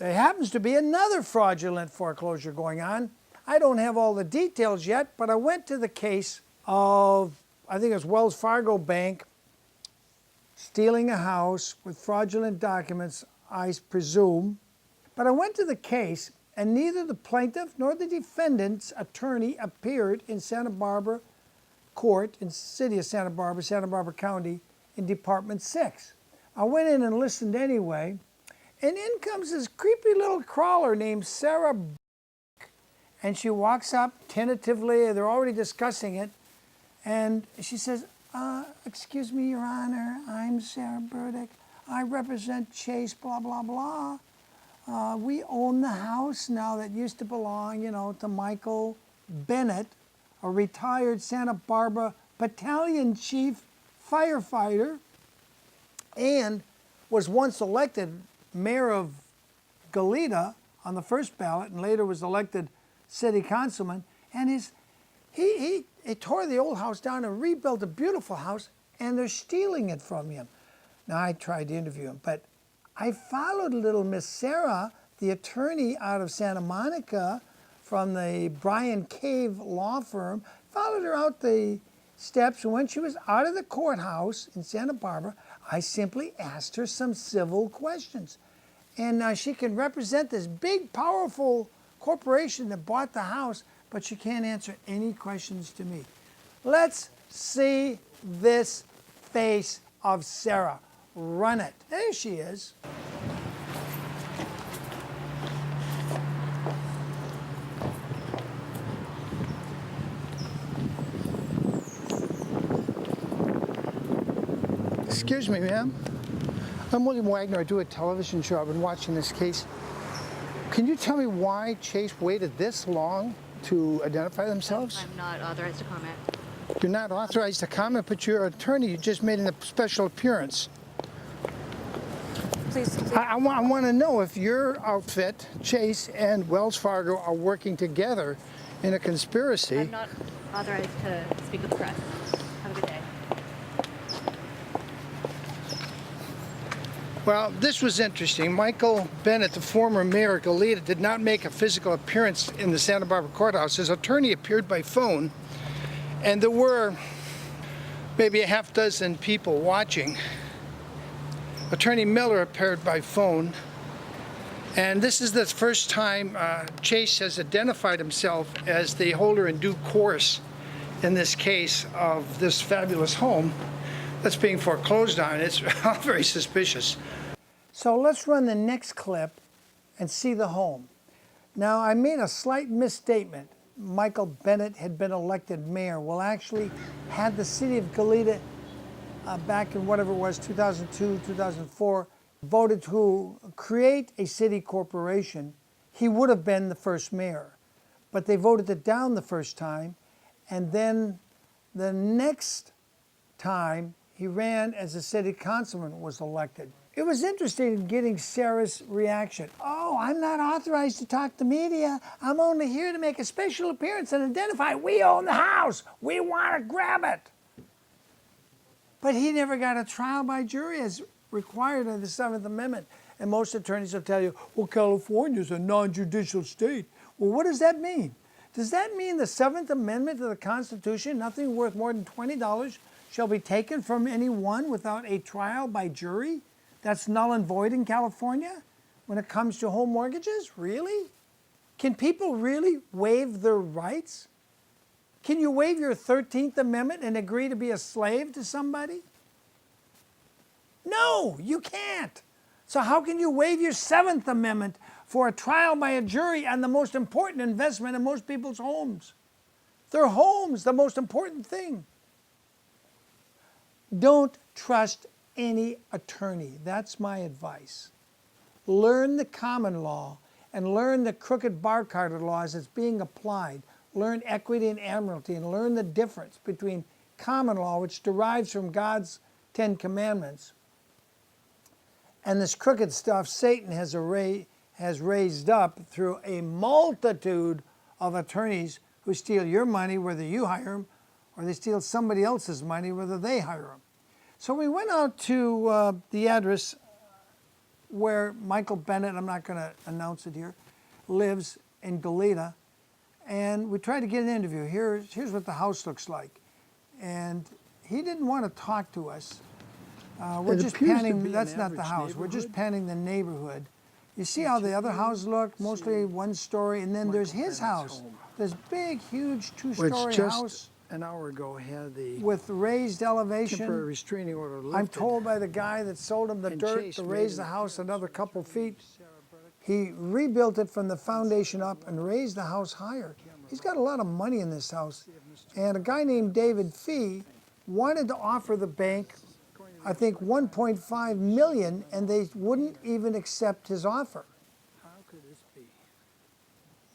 there happens to be another fraudulent foreclosure going on. I don't have all the details yet, but I went to the case of, I think it was Wells Fargo Bank stealing a house with fraudulent documents, I presume. But I went to the case, and neither the plaintiff nor the defendant's attorney appeared in Santa Barbara Court in the city of Santa Barbara County in Department 6. I went in and listened anyway, and in comes this creepy little crawler named Sarah Burwick, and she walks up tentatively, they're already discussing it, and she says, excuse me, Your Honor, I'm Sarah Burwick. I represent Chase, blah, blah, blah. We own the house now that used to belong, to Michael Bennett, a retired Santa Barbara battalion chief firefighter, and was once elected mayor of Goleta on the first ballot, and later was elected city councilman. And he tore the old house down and rebuilt a beautiful house, and they're stealing it from him. Now, I tried to interview him, but I followed little Miss Sarah, the attorney out of Santa Monica from the Brian Cave law firm, followed her out the steps, and when she was out of the courthouse in Santa Barbara, I simply asked her some civil questions. And now she can represent this big, powerful corporation that bought the house, but she can't answer any questions to me. Let's see this face of Sarah. Run it. There she is. Excuse me, ma'am. I'm William Wagener. I do a television show. I've been watching this case. Can you tell me why Chase waited this long to identify themselves? I'm not authorized to comment. You're not authorized to comment, but your attorney, you just made a special appearance. Please. I want to know if your outfit, Chase and Wells Fargo, are working together in a conspiracy. I'm not authorized to speak with the press. Have a good day. Well, this was interesting. Michael Bennett, the former mayor of Goleta, did not make a physical appearance in the Santa Barbara courthouse. His attorney appeared by phone, and there were maybe a half dozen people watching. Attorney Miller appeared by phone, and this is the first time Chase has identified himself as the holder in due course in this case of this fabulous home that's being foreclosed on. It's all very suspicious. So let's run the next clip and see the home. Now, I made a slight misstatement. Michael Bennett had been elected mayor. Well, actually, had the city of Goleta back in whatever it was, 2002, 2004, voted to create a city corporation, he would have been the first mayor. But they voted it down the first time, and then the next time he ran as a city councilman was elected. It was interesting getting Sarah's reaction. Oh, I'm not authorized to talk to media. I'm only here to make a special appearance and identify we own the house. We want to grab it. But he never got a trial by jury as required under the 7th Amendment. And most attorneys will tell you, well, California's a non-judicial state. Well, what does that mean? Does that mean the 7th Amendment to the Constitution, nothing worth more than $20, shall be taken from anyone without a trial by jury? That's null and void in California when it comes to home mortgages? Really? Can people really waive their rights? Can you waive your 13th Amendment and agree to be a slave to somebody? No, you can't. So how can you waive your 7th Amendment for a trial by a jury on the most important investment in most people's homes? Their homes, the most important thing. Don't trust any attorney. That's my advice. Learn the common law and learn the crooked bar card laws that's being applied. Learn equity and admiralty and learn the difference between common law, which derives from God's 10 Commandments, and this crooked stuff Satan has raised up through a multitude of attorneys who steal your money, whether you hire them, or they steal somebody else's money, whether they hire them. So we went out to the address where Michael Bennett, I'm not going to announce it here, lives in Goleta. And we tried to get an interview. Here's what the house looks like. And he didn't want to talk to us. We're just panning, that's not the house. We're just panning the neighborhood. You see how the other houses look? Mostly one story, and then there's his house. This big, huge two-story house. An hour ago had the with raised elevation. temporary restraining order lifted. I'm told by the guy that sold him the And dirt Chase to made raise the an house another couple feet. He rebuilt it from the foundation up and raised the house higher. He's got a lot of money in this house. And a guy named David Fee wanted to offer the bank, I think, 1.5 million, and they wouldn't even accept his offer. How could this be?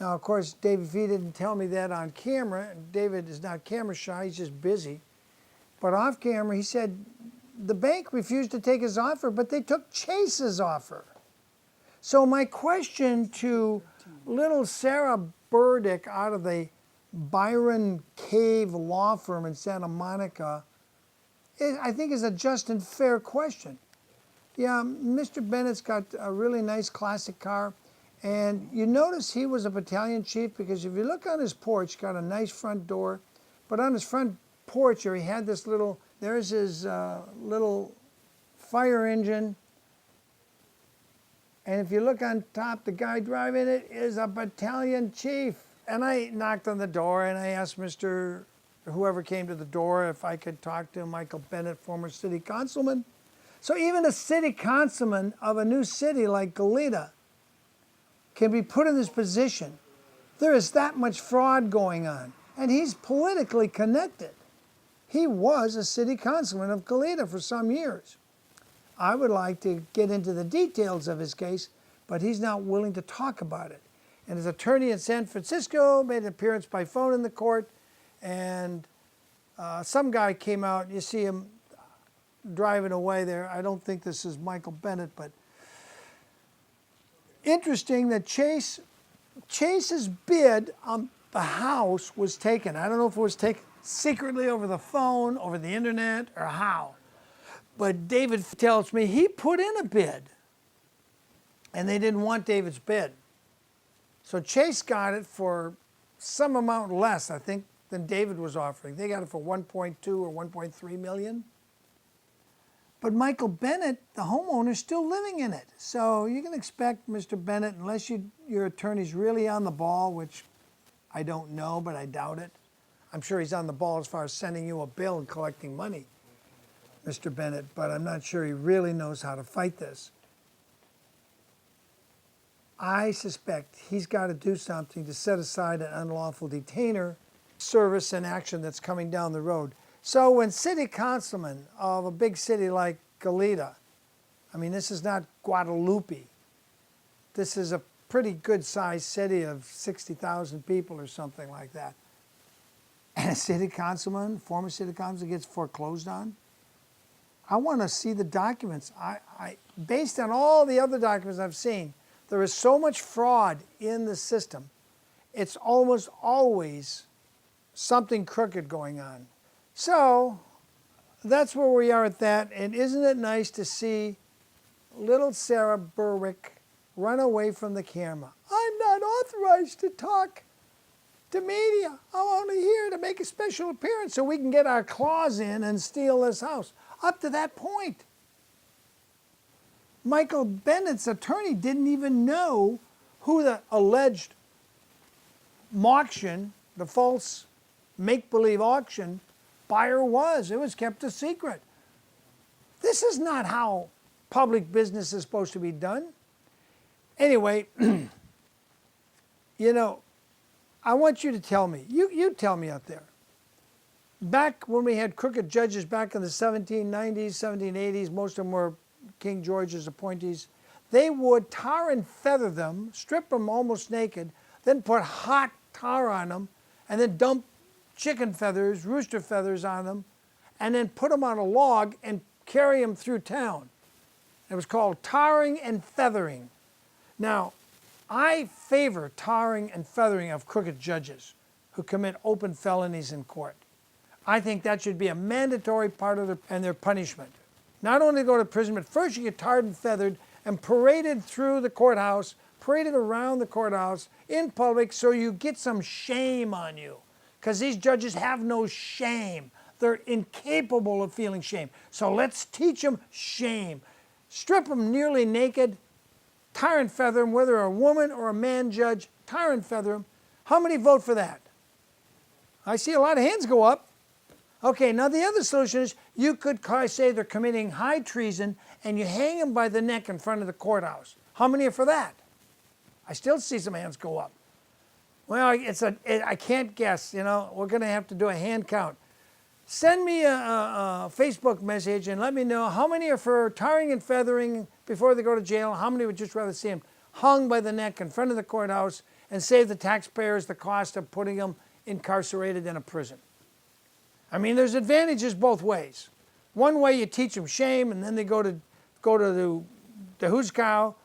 Now, of course, David Fee didn't tell me that on camera. David is not camera shy, he's just busy. But off camera, he said the bank refused to take his offer, but they took Chase's offer. So my question to little Sarah Burdick out of the Byron Cave law firm in Santa Monica, I think is a just and fair question. Yeah, Mr. Bennett's got a really nice classic car. And you notice he was a battalion chief because if you look on his porch, got a nice front door, but on his front porch here, he had this little, there's his little fire engine. And if you look on top, the guy driving it is a battalion chief. And I knocked on the door and I asked whoever came to the door if I could talk to Michael Bennett, former city councilman. So even a city councilman of a new city like Goleta can be put in this position. There is that much fraud going on. And he's politically connected. He was a city councilman of Goleta for some years. I would like to get into the details of his case, but he's not willing to talk about it. And his attorney in San Francisco made an appearance by phone in the court, and some guy came out, you see him driving away there. I don't think this is Michael Bennett, but interesting that Chase's bid on the house was taken. I don't know if it was taken secretly over the phone, over the internet, or how. But David tells me he put in a bid, and they didn't want David's bid. So Chase got it for some amount less, I think, than David was offering. They got it for 1.2 or 1.3 million. But Michael Bennett, the homeowner, is still living in it. So you can expect Mr. Bennett, unless your attorney's really on the ball, which I don't know, but I doubt it. I'm sure he's on the ball as far as sending you a bill and collecting money, Mr. Bennett, but I'm not sure he really knows how to fight this. I suspect he's got to do something to set aside an unlawful detainer service and action that's coming down the road. So when city councilmen of a big city like Goleta, I mean, this is not Guadalupe. This is a pretty good sized city of 60,000 people or something like that. And a city councilman, former city councilman, gets foreclosed on. I want to see the documents. Based on all the other documents I've seen, there is so much fraud in the system. It's almost always something crooked going on. So that's where we are at that. And isn't it nice to see little Sarah Burwick run away from the camera? I'm not authorized to talk to media. I'm only here to make a special appearance so we can get our claws in and steal this house. Up to that point, Michael Bennett's attorney didn't even know who the alleged auction, the false make-believe auction buyer was. It was kept a secret. This is not how public business is supposed to be done. Anyway, you know, I want you to tell me, you tell me out there, back when we had crooked judges back in the 1790s, 1780s, most of them were King George's appointees, they would tar and feather them, strip them almost naked, then put hot tar on them, and then dump chicken feathers, rooster feathers on them, and then put them on a log and carry them through town. It was called tarring and feathering. Now, I favor tarring and feathering of crooked judges who commit open felonies in court. I think that should be a mandatory part of their punishment. Not only go to prison, but first you get tarred and feathered, and paraded through the courthouse, paraded around the courthouse in public so you get some shame on you. Because these judges have no shame. They're incapable of feeling shame. So let's teach them shame. Strip them nearly naked, tar and feather them, whether a woman or a man judge, tar and feather them. How many vote for that? I see a lot of hands go up. Okay, now the other solution is you could say they're committing high treason and you hang them by the neck in front of the courthouse. How many are for that? I still see some hands go up. Well, I can't guess, you know. We're going to have to do a hand count. Send me a Facebook message and let me know how many are for tarring and feathering before they go to jail. How many would just rather see them hung by the neck in front of the courthouse and save the taxpayers the cost of putting them incarcerated in a prison? I mean, there's advantages both ways. One way you teach them shame and then they go to the hooskow.